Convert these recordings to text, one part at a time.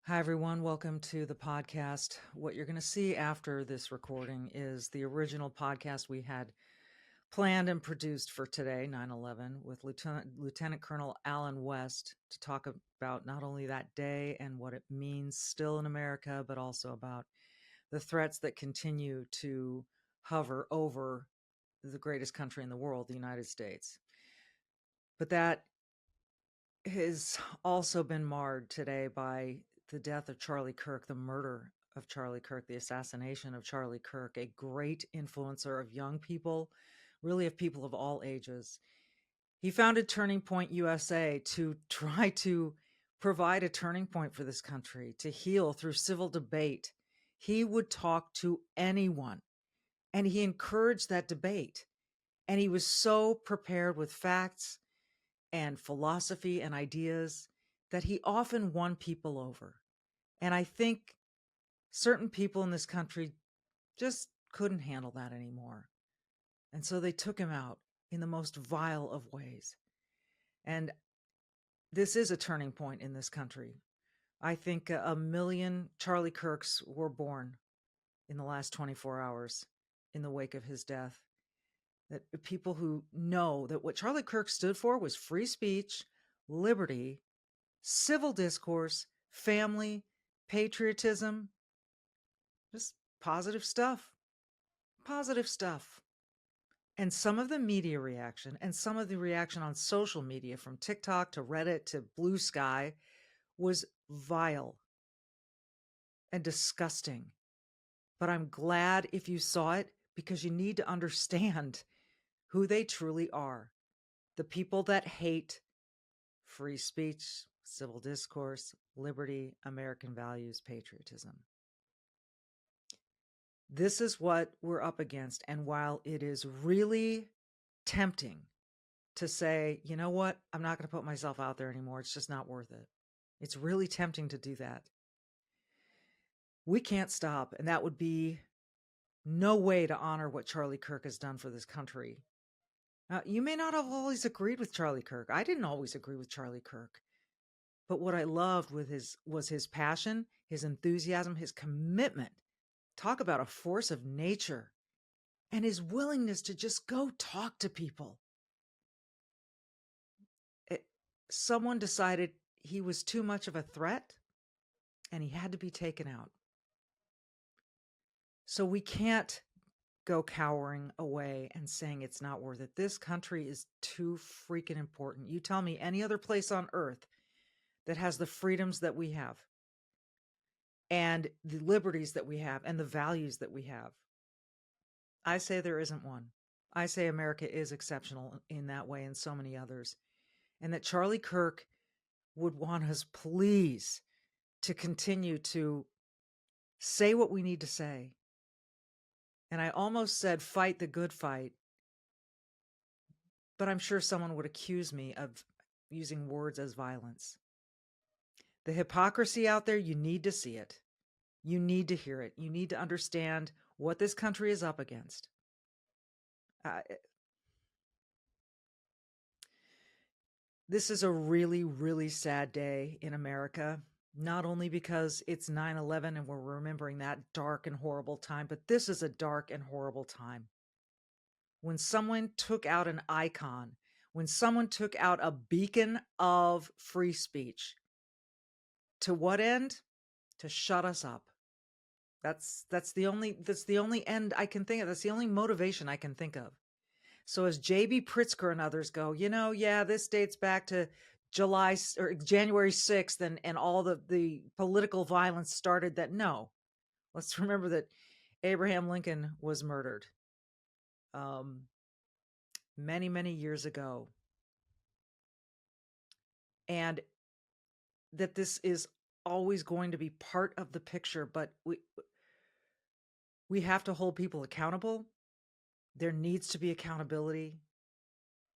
Hi, everyone. Welcome to the podcast. What you're going to see after this recording is the original podcast we had planned and produced for today, 9/11, with Lieutenant Colonel Alan West to talk about not only that day and what it means still in America, but also about the threats that continue to hover over the greatest country in the world, the United States. But that has also been marred today by the death of Charlie Kirk, the murder of Charlie Kirk, the assassination of Charlie Kirk, a great influencer of young people, really of people of all ages. He founded Turning Point USA to try to provide a turning point for this country, to heal through civil debate. He would talk to anyone, and he encouraged that debate. And he was so prepared with facts and philosophy and ideas that he often won people over. And I think certain people in this country just couldn't handle that anymore. And so they took him out in the most vile of ways. And this is a turning point in this country. I think a million Charlie Kirks were born in the last 24 hours in the wake of his death. That people who know that what Charlie Kirk stood for was free speech, liberty, civil discourse, family, patriotism, just positive stuff. Positive stuff. And some of the media reaction and some of the reaction on social media, from TikTok to Reddit to Blue Sky, was vile and disgusting. But I'm glad if you saw it, because you need to understand who they truly are. The people that hate free speech, civil discourse, liberty, American values, patriotism. This is what we're up against. And while it is really tempting to say, you know what, I'm not going to put myself out there anymore, it's just not worth it. It's really tempting to do that. We can't stop. And that would be no way to honor what Charlie Kirk has done for this country. You may not have always agreed with Charlie Kirk. I didn't always agree with Charlie Kirk. But what I loved was his passion, his enthusiasm, his commitment. Talk about a force of nature, and his willingness to just go talk to people. Someone decided he was too much of a threat, and he had to be taken out. So we can't go cowering away and saying it's not worth it. This country is too freaking important. You tell me any other place on earth that has the freedoms that we have, and the liberties that we have, and the values that we have. I say there isn't one. I say America is exceptional in that way, and so many others. And that Charlie Kirk would want us, please, to continue to say what we need to say. And I almost said fight the good fight, but I'm sure someone would accuse me of using words as violence. The hypocrisy out there, you need to see it. You need to hear it. You need to understand what this country is up against. This is a really, really sad day in America, not only because it's 9/11 and we're remembering that dark and horrible time, but this is a dark and horrible time. When someone took out an icon, when someone took out a beacon of free speech, to what end? To shut us up. That's the only end I can think of. That's the only motivation I can think of. So as J.B. Pritzker and others go, this dates back to January 6th and all the political violence started that. No, let's remember that Abraham Lincoln was murdered many, many years ago. And that this is always going to be part of the picture, but we have to hold people accountable. There needs to be accountability.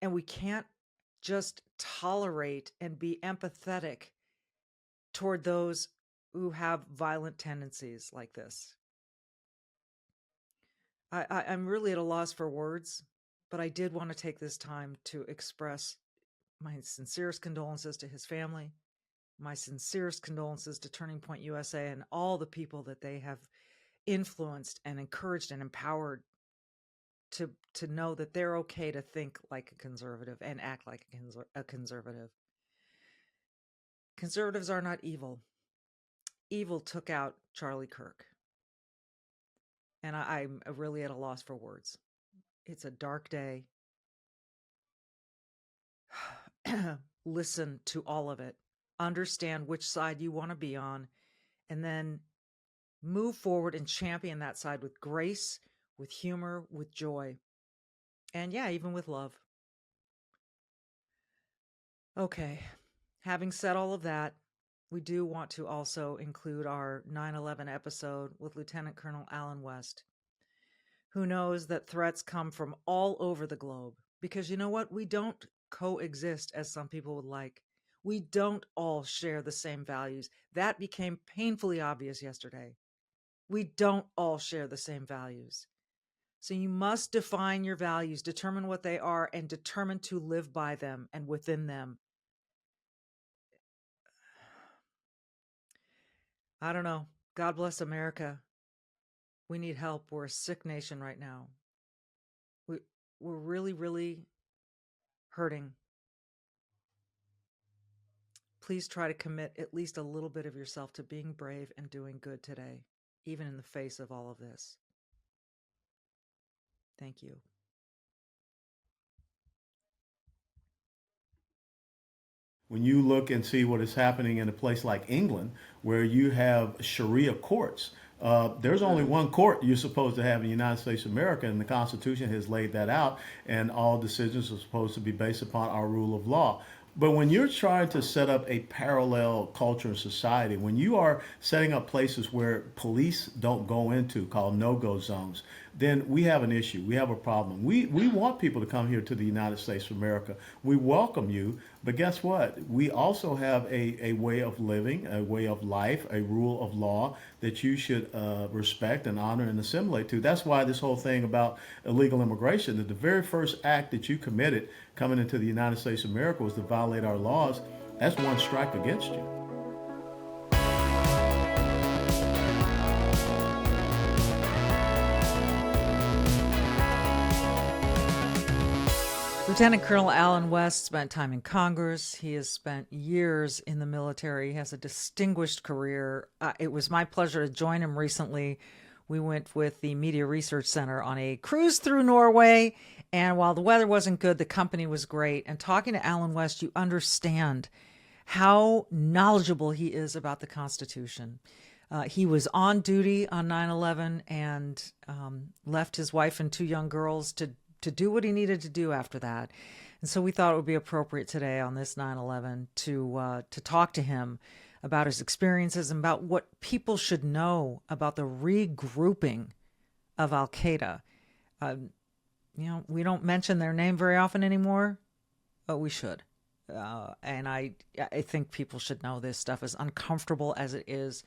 And we can't just tolerate and be empathetic toward those who have violent tendencies like this. I'm really at a loss for words, but I did want to take this time to express my sincerest condolences to his family, My sincerest condolences to Turning Point USA and all the people that they have influenced and encouraged and empowered to know that they're okay to think like a conservative and act like a conservative. Conservatives are not evil. Evil took out Charlie Kirk. And I'm really at a loss for words. It's a dark day. Listen to all of it. Understand which side you want to be on, and then move forward and champion that side with grace, with humor, with joy, and yeah, even with love. Okay, having said all of that, we do want to also include our 9/11 episode with Lieutenant Colonel Alan West, who knows that threats come from all over the globe. Because you know what? We don't coexist as some people would like. We don't all share the same values. That became painfully obvious yesterday. We don't all share the same values. So you must define your values, determine what they are, and determine to live by them and within them. I don't know. God bless America. We need help. We're a sick nation right now. We're really, really hurting. Please try to commit at least a little bit of yourself to being brave and doing good today, even in the face of all of this. Thank you. When you look and see what is happening in a place like England, where you have Sharia courts, there's only one court you're supposed to have in the United States of America, and the Constitution has laid that out, and all decisions are supposed to be based upon our rule of law. But when you're trying to set up a parallel culture and society, when you are setting up places where police don't go into, called no-go zones, then we have an issue. We have a problem. We want people to come here to the United States of America. We welcome you, but guess what? We also have a way of living, a way of life, a rule of law that you should respect and honor and assimilate to. That's why this whole thing about illegal immigration, that the very first act that you committed coming into the United States of America was to violate our laws. That's one strike against you. Lieutenant Colonel Alan West spent time in Congress. He has spent years in the military. He has a distinguished career. It was my pleasure to join him recently. We went with the Media Research Center on a cruise through Norway. And while the weather wasn't good, the company was great. And talking to Alan West, you understand how knowledgeable he is about the Constitution. He was on duty on 9/11 and left his wife and 2 young girls to do what he needed to do after that. And so we thought it would be appropriate today on this 9/11 to talk to him about his experiences and about what people should know about the regrouping of Al-Qaeda. We don't mention their name very often anymore, but we should. And I think people should know this stuff, as uncomfortable as it is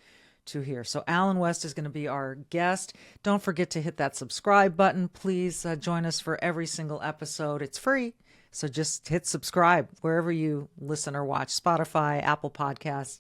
to hear. So Alan West is going to be our guest. Don't forget to hit that subscribe button. Please join us for every single episode. It's free. So just hit subscribe wherever you listen or watch. Spotify, Apple Podcasts,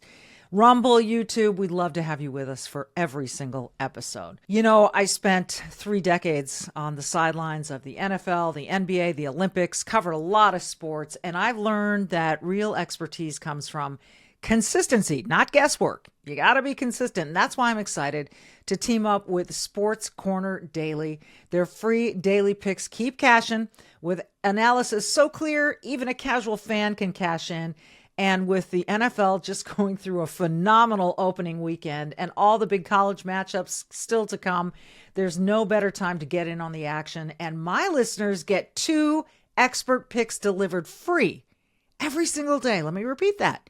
Rumble, YouTube. We'd love to have you with us for every single episode. You know, I spent 3 decades on the sidelines of the NFL, the NBA, the Olympics, covered a lot of sports, and I've learned that real expertise comes from consistency, not guesswork. You got to be consistent. And that's why I'm excited to team up with Sports Corner Daily. Their free daily picks keep cashing with analysis so clear, even a casual fan can cash in. And with the NFL just going through a phenomenal opening weekend and all the big college matchups still to come, there's no better time to get in on the action. And my listeners get 2 expert picks delivered free every single day. Let me repeat that.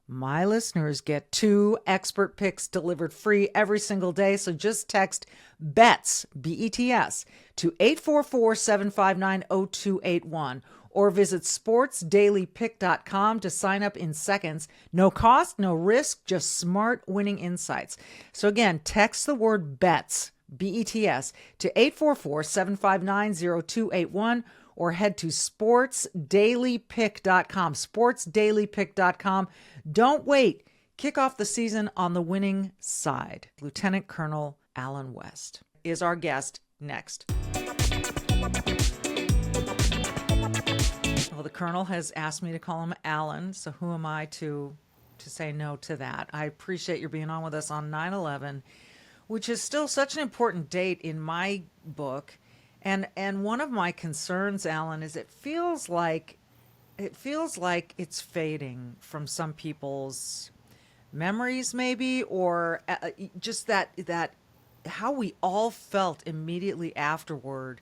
My listeners get 2 expert picks delivered free every single day. So just text BETS, B-E-T-S, to 844-759-0281 or visit sportsdailypick.com to sign up in seconds. No cost, no risk, just smart winning insights. So again, text the word BETS, B-E-T-S, to 844-759-0281 or head to sportsdailypick.com. Sportsdailypick.com. Don't wait. Kick off the season on the winning side. Lieutenant Colonel Alan West is our guest next. Well, the Colonel has asked me to call him Alan, so who am I to say no to that? I appreciate your being on with us on 9/11, which is still such an important date in my book. And one of my concerns, Alan, is it feels like it's fading from some people's memories, maybe, or just that how we all felt immediately afterward.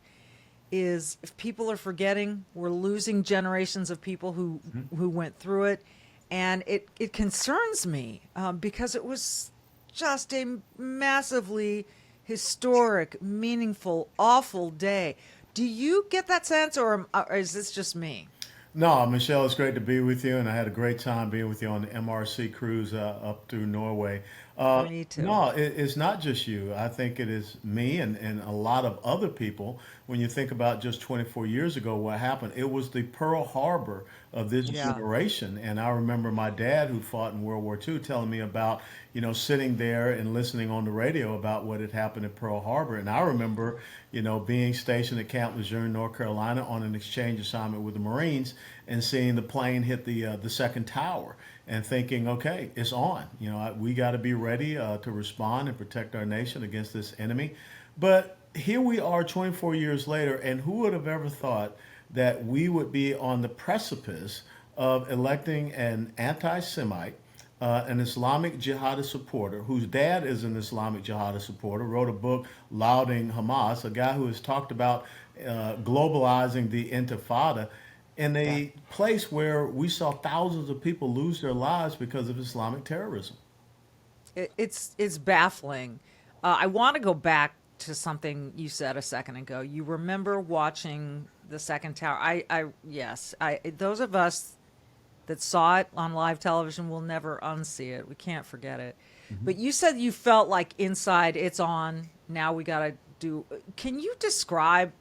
Is if people are forgetting, we're losing generations of people who went through it, and it concerns me because it was just a massively historic, meaningful, awful day. Do you get that sense, or is this just me? No, Michelle, it's great to be with you, and I had a great time being with you on the MRC cruise up through Norway. Me too. No, it's not just you. I think it is me and a lot of other people. When you think about just 24 years ago, what happened, it was the Pearl Harbor of this Yeah. generation. And I remember my dad, who fought in World War II, telling me about, sitting there and listening on the radio about what had happened at Pearl Harbor. And I remember, being stationed at Camp Lejeune, North Carolina, on an exchange assignment with the Marines and seeing the plane hit the second tower and thinking, okay, it's on. We got to be ready to respond and protect our nation against this enemy. But here we are 24 years later, and who would have ever thought that we would be on the precipice of electing an anti-Semite, an Islamic jihadist supporter, whose dad is an Islamic jihadist supporter, wrote a book lauding Hamas, a guy who has talked about globalizing the Intifada, in a place where we saw thousands of people lose their lives because of Islamic terrorism. It's baffling. I want to go back to something you said a second ago. You remember watching the second tower. Yes, those of us that saw it on live television will never unsee it. We can't forget it. But you said you felt like inside it's on. Now we got to do. Can you describe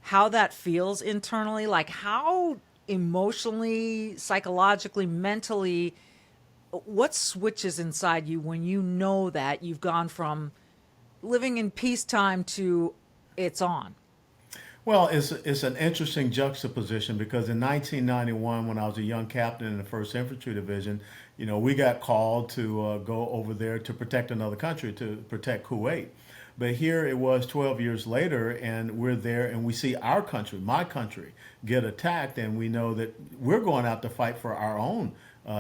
how that feels internally? Like how emotionally, psychologically, mentally, what switches inside you when you know that you've gone from living in peacetime to it's on? Well, it's an interesting juxtaposition because in 1991, when I was a young captain in the 1st Infantry Division, we got called to go over there to protect another country, to protect Kuwait. But here it was 12 years later, and we're there, and we see our country, my country, get attacked, and we know that we're going out to fight for our own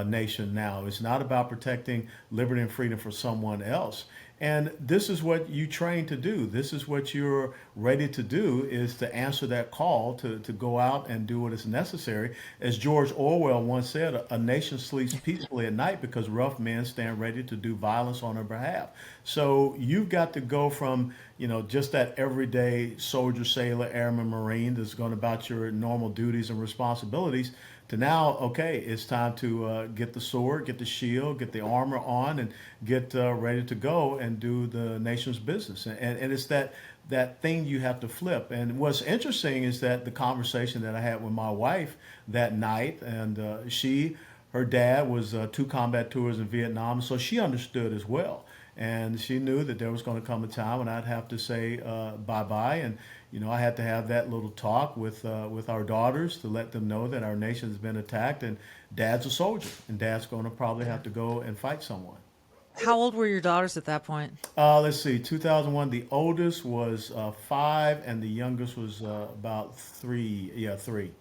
nation now. It's not about protecting liberty and freedom for someone else. And this is what you train to do. This is what you're ready to do, is to answer that call to go out and do what is necessary. As George Orwell once said, a nation sleeps peacefully at night because rough men stand ready to do violence on their behalf. So you've got to go from, just that everyday soldier, sailor, airman, Marine that's going about your normal duties and responsibilities to now, okay, it's time to get the sword, get the shield, get the armor on, and get ready to go and do the nation's business. And it's that thing you have to flip. And what's interesting is that the conversation that I had with my wife that night, and her dad was 2 combat tours in Vietnam, so she understood as well. And she knew that there was going to come a time when I'd have to say bye-bye. And, I had to have that little talk with our daughters to let them know that our nation has been attacked and Dad's a soldier and Dad's going to probably have to go and fight someone. How old were your daughters at that point? Let's see, 2001, the oldest was 5 and the youngest was about 3. Yeah, 3.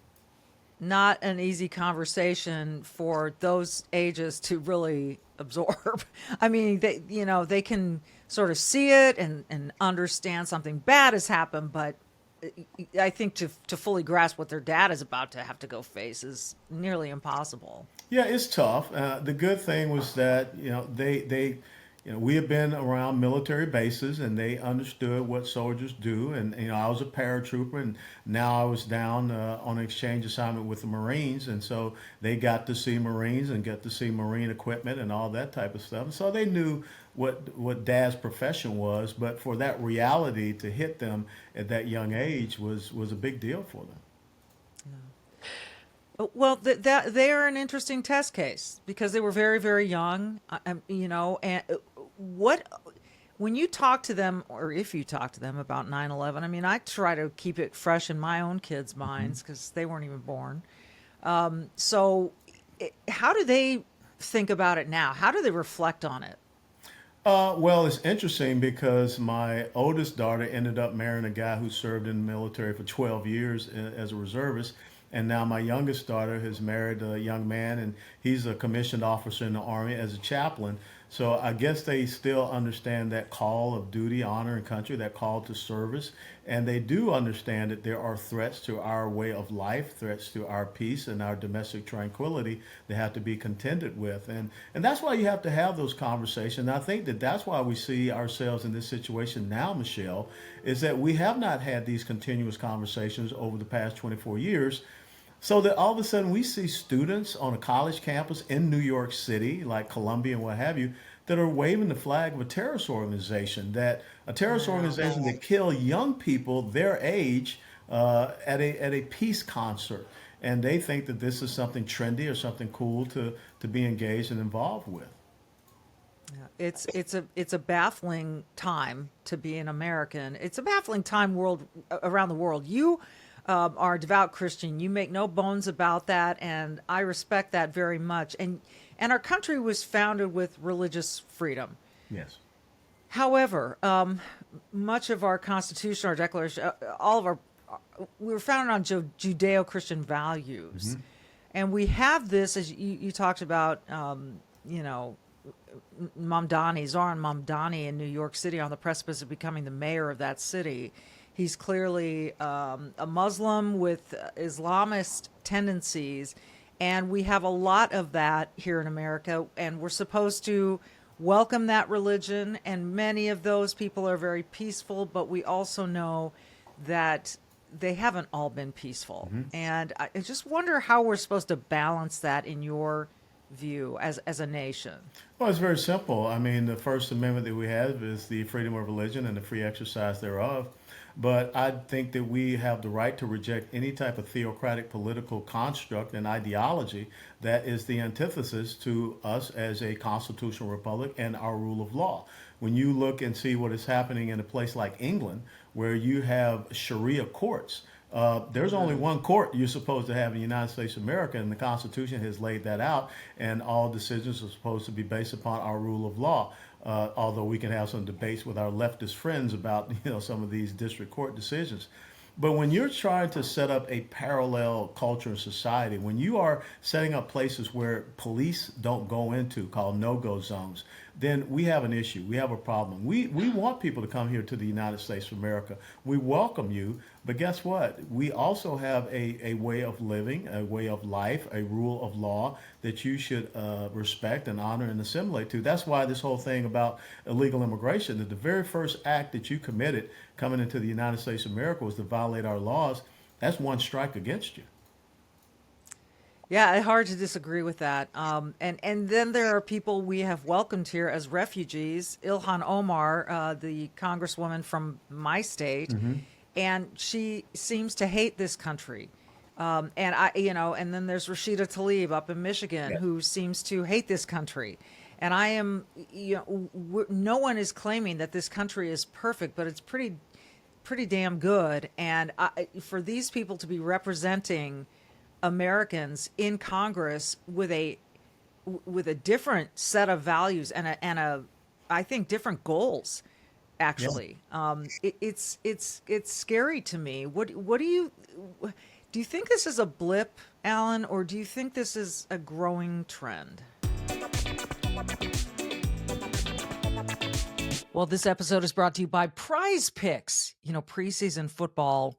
Not an easy conversation for those ages to really absorb. I mean, they can sort of see it and understand something bad has happened, but I think to fully grasp what their dad is about to have to go face is nearly impossible. Yeah, it's tough. The good thing was that they we have been around military bases and they understood what soldiers do. And I was a paratrooper, and now I was down on an exchange assignment with the Marines, and so they got to see Marines and get to see Marine equipment and all that type of stuff. And so they knew what Dad's profession was, but for that reality to hit them at that young age was a big deal for them. Well, that they are an interesting test case because they were very, very young, and what when you talk to them, or if you talk to them about 9/11, I mean, I try to keep it fresh in my own kids' minds because they weren't even born. So, how do they think about it now? How do they reflect on it? Well, it's interesting because my oldest daughter ended up marrying a guy who served in the military for 12 years as a reservist. And now my youngest daughter has married a young man, and he's a commissioned officer in the Army as a chaplain. So I guess they still understand that call of duty, honor, and country, that call to service. And they do understand that there are threats to our way of life, threats to our peace and our domestic tranquility that have to be contended with. And that's why you have to have those conversations. And I think that that's why we see ourselves in this situation now, Michelle, is that we have not had these continuous conversations over the past 24 years. So that all of a sudden we see students on a college campus in New York City, like Columbia and what have you, that are waving the flag of a terrorist organization, that a terrorist Yeah. organization that kill young people their age at a peace concert, and they think that this is something trendy or something cool to be engaged and involved with. Yeah, it's a baffling time to be an American. It's a baffling time around the world. You are a devout Christian. You make no bones about that, and I respect that very much. And our country was founded with religious freedom. Yes. However, much of our Constitution, our Declaration, all of our we were founded on Judeo-Christian values, and we have this, as you talked about, you know, Zoran Mamdani in New York City, on the precipice of becoming the mayor of that city. He's clearly a Muslim with Islamist tendencies, and we have a lot of that here in America, and we're supposed to welcome that religion, and many of those people are very peaceful, but we also know that they haven't all been peaceful. And I just wonder how we're supposed to balance that in your view as a nation. Well, it's very simple. I mean, the First Amendment that we have is the freedom of religion and the free exercise thereof. But I think that we have the right to reject any type of theocratic political construct and ideology that is the antithesis to us as a constitutional republic and our rule of law. When you look and see what is happening in a place like England, where you have Sharia courts, there's only one court you're supposed to have in the United States of America, and the Constitution has laid that out, and all decisions are supposed to be based upon our rule of law. Although we can have some debates with our leftist friends about some of these district court decisions. But when you're trying to set up a parallel culture and society, when you are setting up places where police don't go into, called no-go zones, then we have an issue. We have a problem. We want people to come here to the United States of America. We welcome you, but guess what? We also have a way of living, a way of life, a rule of law that you should respect and honor and assimilate to. That's why this whole thing about illegal immigration, that the very first act that you committed coming into the United States of America was to violate our laws. That's one strike against you. Yeah, hard to disagree with that. And then there are people we have welcomed here as refugees. Ilhan Omar, the congresswoman from my state, and she seems to hate this country. And then there's Rashida Tlaib up in Michigan, Yeah. who seems to hate this country. And I am, no one is claiming that this country is perfect, but it's pretty damn good. And for these people to be representing Americans in Congress with a different set of values and I think different goals. Actually, it's scary to me. What do you think this is a blip, Alan, or do you think this is a growing trend? Well, this episode is brought to you by Prize Picks. Preseason football,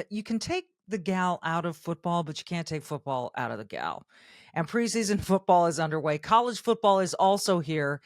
you can take the gal out of football, but you can't take football out of the gal. And preseason football is underway. College football is also here.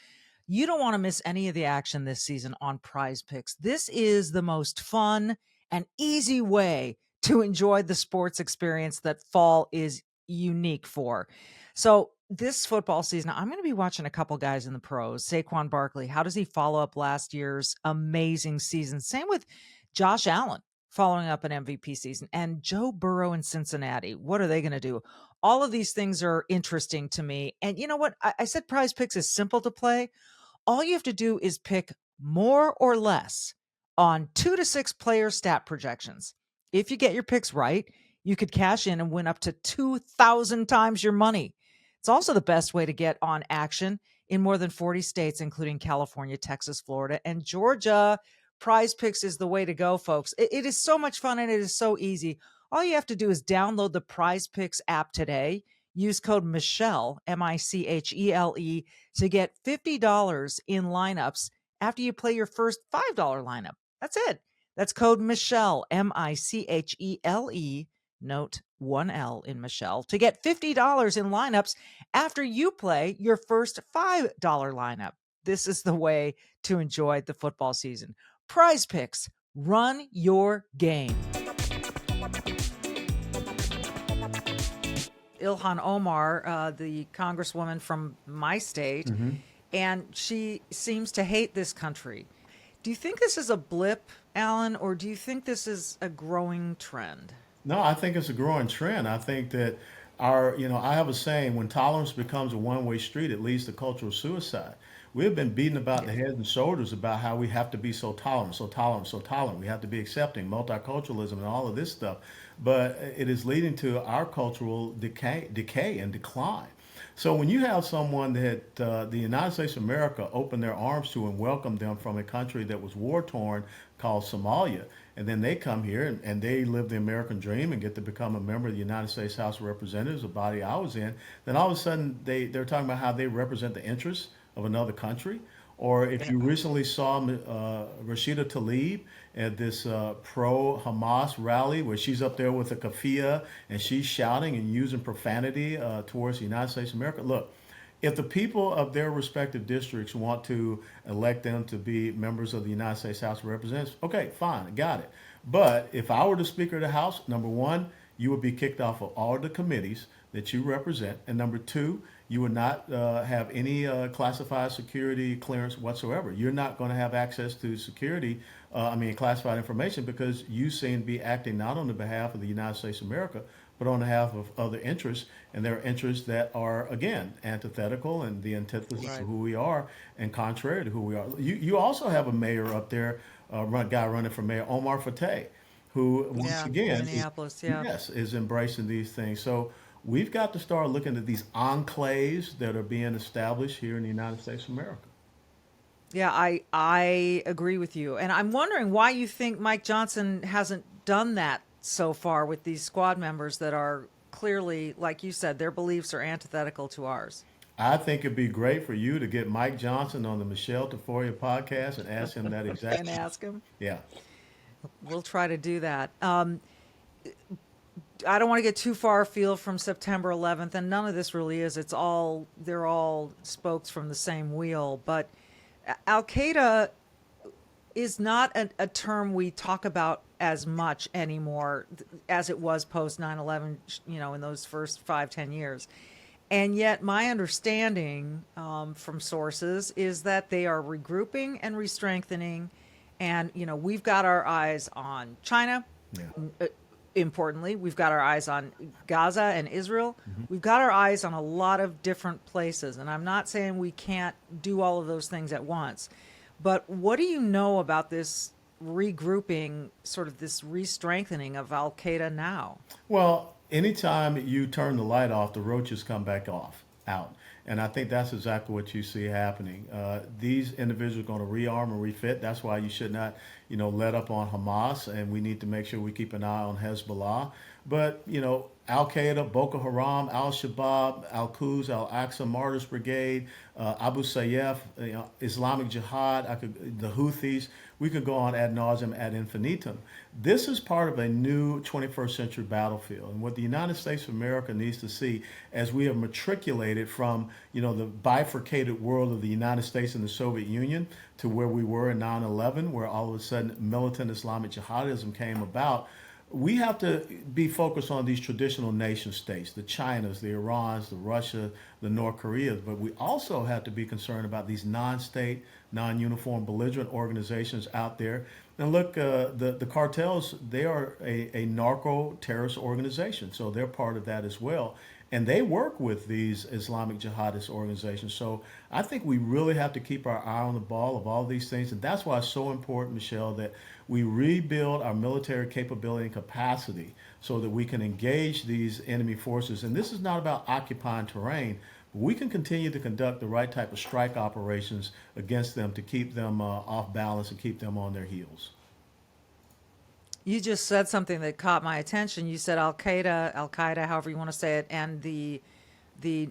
You don't want to miss any of the action this season on Prize Picks. This is the most fun and easy way to enjoy the sports experience that fall is unique for. So this football season, I'm going to be watching a couple guys in the pros. Saquon Barkley, how does he follow up last year's amazing season? Same with Josh Allen. following up an MVP season. And Joe Burrow in Cincinnati, what are they going to do? All of these things are interesting to me. And you know what? I said Prize Picks is simple to play. All you have to do is pick more or less on 2 to 6 player stat projections. If you get your picks right, you could cash in and win up to 2,000 times your money. It's also the best way to get on action in more than 40 states, including California, Texas, Florida, and Georgia. Prize Picks is the way to go, folks. It is so much fun and it is so easy. All you have to do is download the Prize Picks app today. Use code Michele, Michele, to get $50 in lineups after you play your first $5 lineup. That's it. That's code Michele, Michele, note 1L in Michele, to get $50 in lineups after you play your first $5 lineup. This is the way to enjoy the football season. Prize Picks, run your game. Ilhan Omar, the congresswoman from my state, and she seems to hate this country. Do you think this is a blip, Alan, or do you think this is a growing trend? No, I think it's a growing trend. I think that I have a saying: when tolerance becomes a one-way street, it leads to cultural suicide. We've been beaten about the head and shoulders about how we have to be so tolerant, so tolerant, so tolerant. We have to be accepting, multiculturalism, and all of this stuff. But it is leading to our cultural decay and decline. So when you have someone that the United States of America opened their arms to and welcomed them from a country that was war torn called Somalia, and then they come here and they live the American dream and get to become a member of the United States House of Representatives, a body I was in, then all of a sudden they're talking about how they represent the interests of another country. Or if you recently saw Rashida Tlaib at this pro-Hamas rally where she's up there with a kafia and she's shouting and using profanity towards the United States of America. Look, if the people of their respective districts want to elect them to be members of the United States House of Representatives, okay, fine, got it. But if I were the Speaker of the House, number one, you would be kicked off of all the committees that you represent. And number two, you would not have any classified security clearance whatsoever. You're not going to have access to security, classified information, because you seem to be acting not on the behalf of the United States of America, but on behalf of other interests. And there are interests that are, again, antithetical and the antithesis of who we are and contrary to who we are. You also have a mayor up there, guy running for mayor, Omar Fateh, who once again Minneapolis, is embracing these things. So we've got to start looking at these enclaves that are being established here in the United States of America. Yeah, I agree with you. And I'm wondering why you think Mike Johnson hasn't done that so far with these squad members that are clearly, like you said, their beliefs are antithetical to ours. I think it'd be great for you to get Mike Johnson on the Michele Tafoya podcast and ask him that exact And ask him. Yeah. We'll try to do that. I don't want to get too far afield from September 11th, and none of this really is. They're all spokes from the same wheel. But Al Qaeda is not a term we talk about as much anymore as it was post 9/11. In those first 5-10 years. And yet, my understanding from sources is that they are regrouping and re-strengthening. And we've got our eyes on China. Yeah. Importantly, we've got our eyes on Gaza and Israel. We've got our eyes on a lot of different places. And I'm not saying we can't do all of those things at once. But what do you know about this regrouping, sort of this re-strengthening of Al Qaeda now? Well, anytime you turn the light off, the roaches come back out. And I think that's exactly what you see happening. These individuals are going to rearm and refit. That's why you should not, let up on Hamas, and we need to make sure we keep an eye on Hezbollah. But, Al Qaeda, Boko Haram, Al Shabaab, Al Quds, Al Aqsa Martyrs Brigade, Abu Sayyaf, Islamic Jihad, the Houthis. We could go on ad nauseum, ad infinitum. This is part of a new 21st century battlefield. And what the United States of America needs to see, as we have matriculated from, the bifurcated world of the United States and the Soviet Union to where we were in 9/11, where all of a sudden militant Islamic jihadism came about, we have to be focused on these traditional nation states, the Chinas, the Irans, the Russia, the North Koreas, but we also have to be concerned about these non-state, non-uniform, belligerent organizations out there. And look, the cartels, they are a narco-terrorist organization, so they're part of that as well. And they work with these Islamic jihadist organizations. So I think we really have to keep our eye on the ball of all these things. And that's why it's so important, Michelle, that we rebuild our military capability and capacity so that we can engage these enemy forces. And this is not about occupying terrain. But we can continue to conduct the right type of strike operations against them to keep them off balance and keep them on their heels. You just said something that caught my attention. You said Al Qaeda, however you want to say it, and the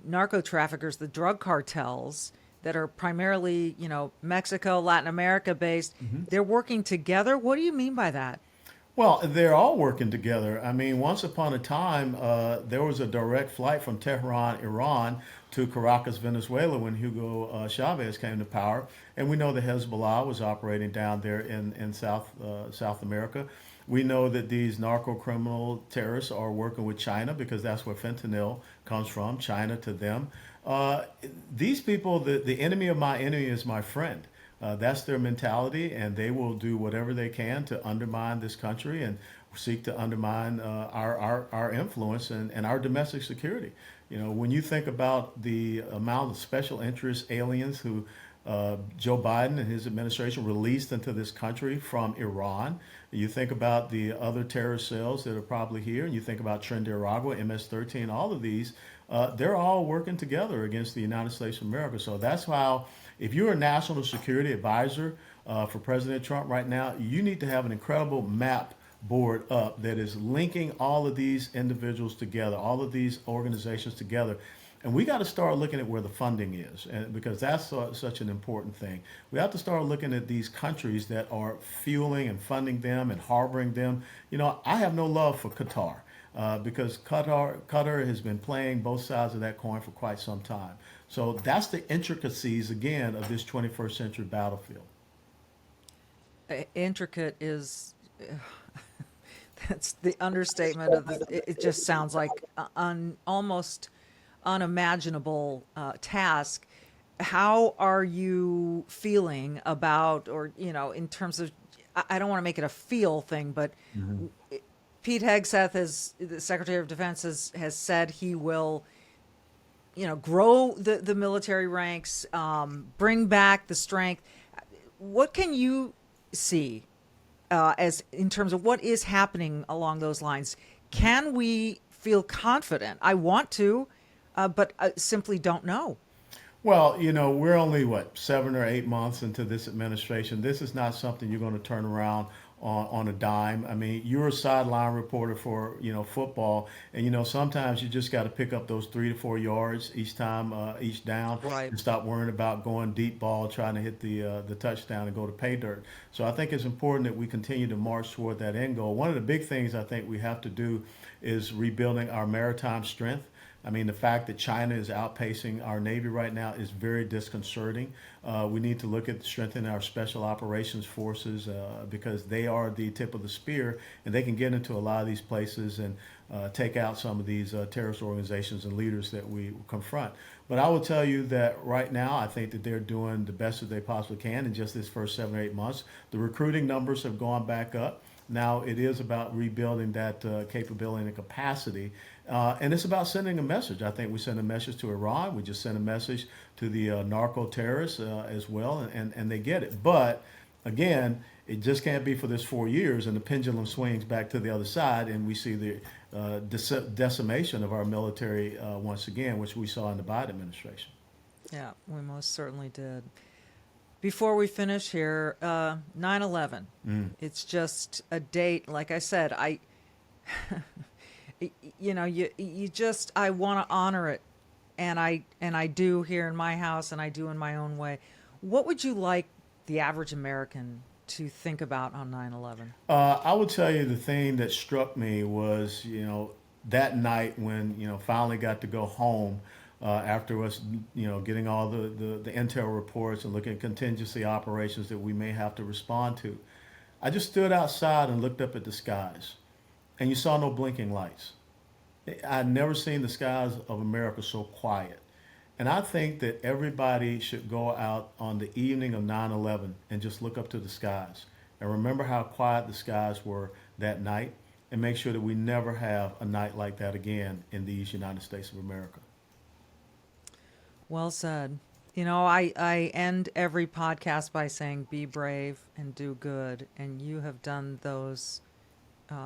narco traffickers, the drug cartels that are primarily, Mexico, Latin America based. They're working together. What do you mean by that? Well, they're all working together. I mean, once upon a time, there was a direct flight from Tehran, Iran, to Caracas, Venezuela, when Hugo Chavez came to power, and we know the Hezbollah was operating down there in South America. We know that these narco criminal terrorists are working with China because that's where fentanyl comes from, China to them. These people, the enemy of my enemy is my friend. That's their mentality, and they will do whatever they can to undermine this country and seek to undermine our influence and our domestic security. When you think about the amount of special interest aliens who Joe Biden and his administration released into this country from Iran, you think about the other terrorist cells that are probably here, and you think about Trinidad, MS-13, all of these, they're all working together against the United States of America. So that's how, if you're a national security advisor for President Trump right now, you need to have an incredible map board up that is linking all of these individuals together, all of these organizations together. And we got to start looking at where the funding is, and because that's such an important thing. We have to start looking at these countries that are fueling and funding them and harboring them. I have no love for Qatar because Qatar has been playing both sides of that coin for quite some time. So that's the intricacies, again, of this 21st century battlefield. Intricate is... that's the understatement of it just sounds like almost unimaginable task. How are you feeling about, or in terms of, I don't want to make it a feel thing, but Pete Hegseth, as the Secretary of Defense, has said he will grow the military ranks, bring back the strength. What can you see as in terms of what is happening along those lines? Can we feel confident? I want to, but I simply don't know. Well, we're only, 7 or 8 months into this administration. This is not something you're going to turn around on a dime. I mean, you're a sideline reporter for, football, and, sometimes you just got to pick up those 3 to 4 yards each time, each down, Right. and stop worrying about going deep ball, trying to hit the touchdown and go to pay dirt. So I think it's important that we continue to march toward that end goal. One of the big things I think we have to do is rebuilding our maritime strength. I mean, the fact that China is outpacing our Navy right now is very disconcerting. We need to look at strengthening our special operations forces because they are the tip of the spear, and they can get into a lot of these places and take out some of these terrorist organizations and leaders that we confront. But I will tell you that right now, I think that they're doing the best that they possibly can in just this first 7 or 8 months. The recruiting numbers have gone back up. Now it is about rebuilding that capability and capacity. And it's about sending a message. I think we send a message to Iran. We just send a message to the narco-terrorists as well, and they get it. But, again, it just can't be for this 4 years, and the pendulum swings back to the other side, and we see the decimation of our military once again, which we saw in the Biden administration. Yeah, we most certainly did. Before we finish here, 9/11. It's just a date. Like I said, I want to honor it, and I do here in my house, and I do in my own way. What would you like the average American to think about on 9/11? I would tell you the thing that struck me was, that night when, finally got to go home after us, getting all the intel reports and looking at contingency operations that we may have to respond to. I just stood outside and looked up at the skies. and you saw no blinking lights. I'd never seen the skies of America so quiet. And I think that everybody should go out on the evening of 9/11 and just look up to the skies and remember how quiet the skies were that night, and make sure that we never have a night like that again in these United States of America. Well said. You know, I end every podcast by saying, be brave and do good. And you have done those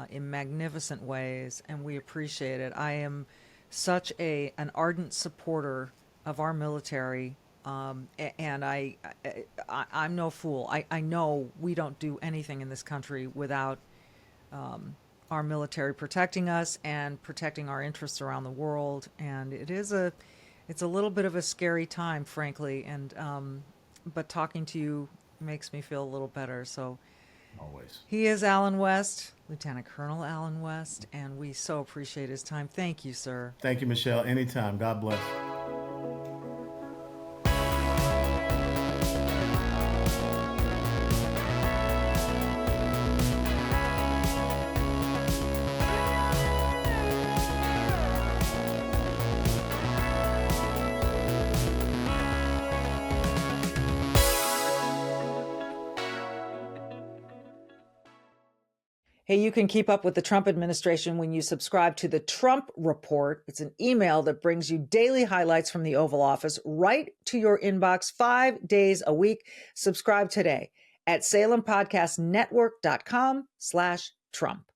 in magnificent ways, and we appreciate it. I am such an ardent supporter of our military, and I'm no fool. I know we don't do anything in this country without our military protecting us and protecting our interests around the world. And it's a little bit of a scary time, frankly. And but talking to you makes me feel a little better. So. Always. He is Alan West, Lieutenant Colonel Alan West, and we so appreciate his time. Thank you, sir. Thank you, Michelle. Anytime. God bless. Hey, you can keep up with the Trump administration when you subscribe to the Trump Report. It's an email that brings you daily highlights from the Oval Office right to your inbox 5 days a week. Subscribe today at SalemPodcastNetwork.com/Trump.